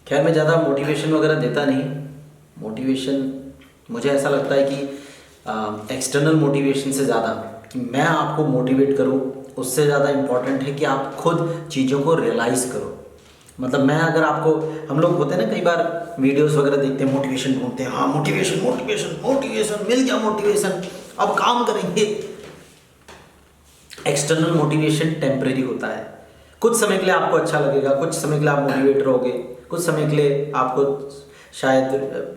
खैर मैं ज़्यादा मोटिवेशन वगैरह देता नहीं। मोटिवेशन मुझे ऐसा लगता है कि एक्सटर्नल मोटिवेशन से ज़्यादा कि मैं आपको मोटिवेट करूँ, उससे ज़्यादा इम्पॉर्टेंट है कि आप खुद चीज़ों को रियलाइज़ करो। मतलब मैं अगर आपको, हम लोग होते हैं ना कई बार वीडियोस वगैरह देखते हैं, मोटिवेशन ढूंढते हैं, हाँ मोटिवेशन मोटिवेशन मोटिवेशन मिल गया, मोटिवेशन अब काम करेंगे। एक्सटर्नल मोटिवेशन टेम्परेरी होता है, कुछ समय के लिए आपको अच्छा लगेगा, कुछ समय के लिए आप मोटिवेट रहोगे, कुछ समय के लिए आपको शायद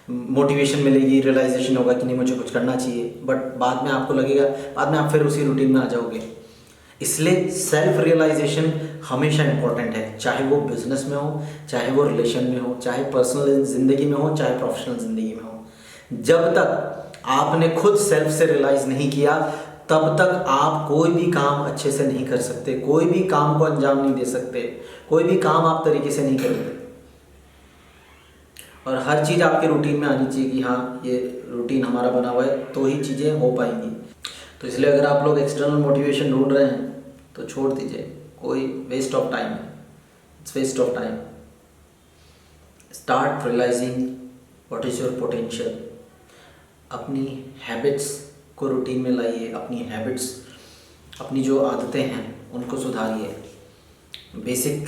मोटिवेशन मिलेगी, रियलाइजेशन होगा कि नहीं मुझे कुछ करना चाहिए, बट बाद में आपको लगेगा, बाद में आप फिर उसी रूटीन में आ जाओगे। इसलिए सेल्फ रियलाइजेशन हमेशा इंपॉर्टेंट है, चाहे वो बिजनेस में हो, चाहे वो रिलेशन में हो, चाहे पर्सनल ज़िंदगी में हो, चाहे प्रोफेशनल ज़िंदगी में हो। जब तक आपने खुद सेल्फ से रियलाइज़ नहीं किया तब तक आप कोई भी काम अच्छे से नहीं कर सकते, कोई भी काम को अंजाम नहीं दे सकते, कोई भी काम आप तरीके से नहीं करोगे। और हर चीज़ आपके रूटीन में आनी चाहिए कि हाँ ये रूटीन हमारा बना हुआ है तो ही चीज़ें हो पाएंगी। तो इसलिए अगर आप लोग एक्सटर्नल मोटिवेशन ढूंढ रहे हैं तो छोड़ दीजिए, कोई वेस्ट ऑफ टाइम है, it's waste of time. Start realising what is your potential. अपनी हैबिट्स को रूटीन में लाइए, अपनी हैबिट्स, अपनी जो आदतें हैं उनको सुधारिए, बेसिक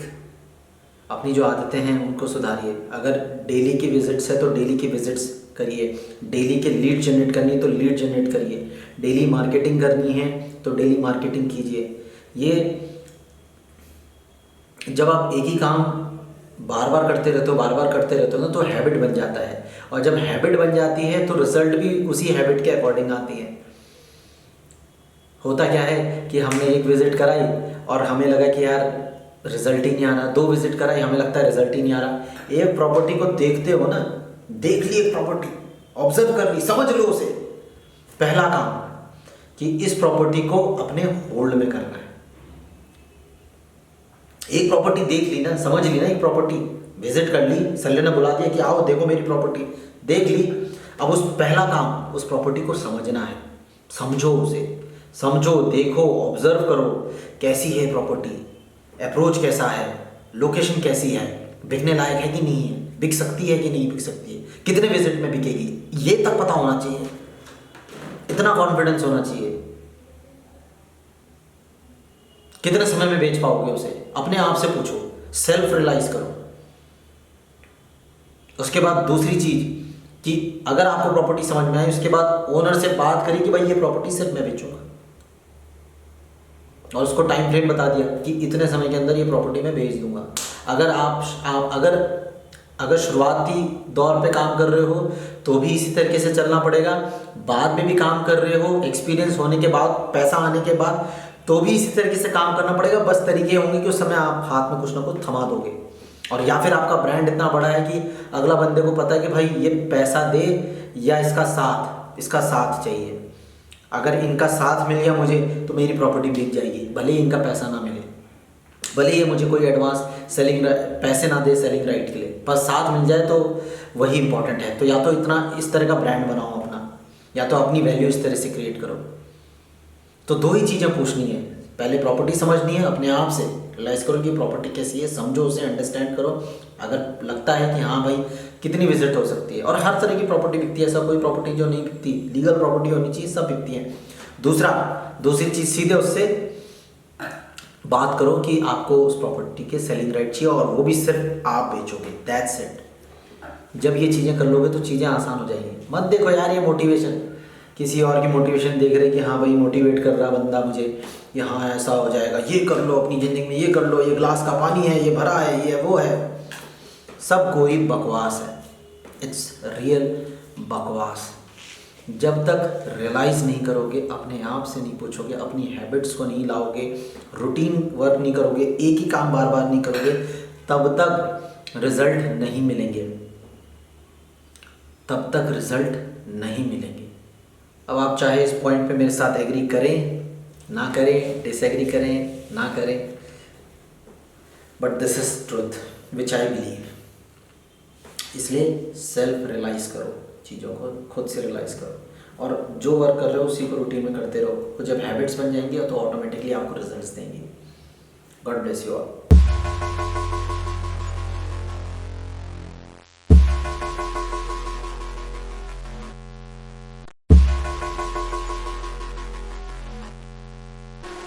अपनी जो आदतें हैं उनको सुधारिए। अगर डेली की विजिट्स है तो डेली की विजिट्स करिए, डेली के लीड जनरेट करनी है तो लीड जनरेट करिए, डेली मार्केटिंग करनी है तो डेली मार्केटिंग कीजिए। ये जब आप एक ही काम बार बार करते रहते हो, बार बार करते रहते हो ना, तो हैबिट बन जाता है, और जब हैबिट बन जाती है तो रिजल्ट भी उसी हैबिट के अकॉर्डिंग आती है। होता क्या है कि हमने एक विजिट कराई और हमें लगा कि यार रिजल्ट ही नहीं आ रहा, दो विजिट कराई हमें लगता है रिजल्ट ही नहीं आ रहा। एक प्रॉपर्टी को देखते हो ना, देख ली एक प्रॉपर्टी, ऑब्जर्व कर ली, समझ लो उसे। पहला काम कि इस प्रॉपर्टी को अपने होल्ड में करना है। एक प्रॉपर्टी देख ली ना, समझ ली ना, एक प्रॉपर्टी विजिट कर ली, सेलर ने बुला दिया कि आओ देखो मेरी प्रॉपर्टी, देख ली। अब उस पहला काम उस प्रॉपर्टी को समझना है, समझो उसे, समझो, देखो, ऑब्जर्व करो कैसी है प्रॉपर्टी, अप्रोच कैसा है, लोकेशन कैसी है, बिकने लायक है कि नहीं है, बिक सकती है कि नहीं बिक सकती है, कितने विजिट में बिकेगी, ये तक पता होना चाहिए, इतना कॉन्फिडेंस होना चाहिए। कितने समय में बेच पाओगे उसे, अपने आप से पूछो, सेल्फ रियलाइज करो। उसके बाद दूसरी चीज कि अगर आपको प्रॉपर्टी समझ में आई, उसके बाद ओनर से बात करिए कि भाई ये प्रॉपर्टी सिर्फ मैं बेचूंगा, और उसको टाइम फ्रेम बता दिया कि इतने समय के अंदर ये प्रॉपर्टी मैं बेच दूंगा। अगर आप अगर शुरुआती दौर पे काम कर रहे हो तो भी इसी तरीके से चलना पड़ेगा, बाद में भी काम कर रहे हो, एक्सपीरियंस होने के बाद, पैसा आने के बाद, तो भी इसी तरीके से काम करना पड़ेगा। बस तरीके होंगे कि उस समय आप हाथ में कुछ ना कुछ थमा दोगे, और या फिर आपका ब्रांड इतना बड़ा है कि अगला बंदे को पता है कि भाई ये पैसा दे या इसका साथ चाहिए। अगर इनका साथ मिल गया मुझे तो मेरी प्रॉपर्टी बिक जाएगी, भले ही इनका पैसा ना मिले, भले ही मुझे कोई एडवांस सेलिंग पैसे ना दे सेलिंग राइट के लिए, बस साथ मिल जाए तो वही इंपॉर्टेंट है। तो या तो इतना इस तरह का ब्रांड बनाओ अपना, या तो अपनी वैल्यू इस तरह से क्रिएट करो। तो दो ही चीज़ें पूछनी है, पहले प्रॉपर्टी समझनी है, अपने आप से रियलाइज करो कि प्रॉपर्टी कैसी है, समझो उसे, अंडरस्टैंड करो। अगर लगता है कि हाँ भाई कितनी विजिट हो सकती है, और हर तरह की प्रॉपर्टी बिकती है, ऐसा कोई प्रॉपर्टी जो नहीं बिकती, लीगल प्रॉपर्टी होनी चाहिए, सब बिकती है। दूसरी चीज़, सीधे उससे बात करो कि आपको उस प्रॉपर्टी के सेलिंग राइट चाहिए, और वो भी सिर्फ आप बेचोगे, दैट्स इट। जब ये चीज़ें कर लोगे तो चीज़ें आसान हो जाएंगी। मत देखो यार ये मोटिवेशन, किसी और की मोटिवेशन देख रहे कि हाँ भाई मोटिवेट कर रहा बंदा मुझे, ये हाँ ऐसा हो जाएगा, ये कर लो अपनी ज़िंदगी में, ये कर लो, ये ग्लास का पानी है, ये भरा है, ये वो है, सब कोई बकवास है, इट्स रियल बकवास। जब तक रियलाइज़ नहीं करोगे, अपने आप से नहीं पूछोगे, अपनी हैबिट्स को नहीं लाओगे, रूटीन वर्क नहीं करोगे, एक ही काम बार बार नहीं करोगे, तब तक रिजल्ट नहीं मिलेंगे, तब तक रिजल्ट नहीं मिलेंगे। अब आप चाहे इस पॉइंट पे मेरे साथ एग्री करें ना करें, डिसएग्री करें ना करें, but this is truth which I believe. इसलिए सेल्फ रियलाइज़ करो, चीज़ों को खुद से रियलाइज़ करो, और जो वर्क कर रहे हो उसी को रूटीन में करते रहो। तो जब हैबिट्स बन जाएंगी तो ऑटोमेटिकली आपको रिजल्ट्स देंगी। God bless you all.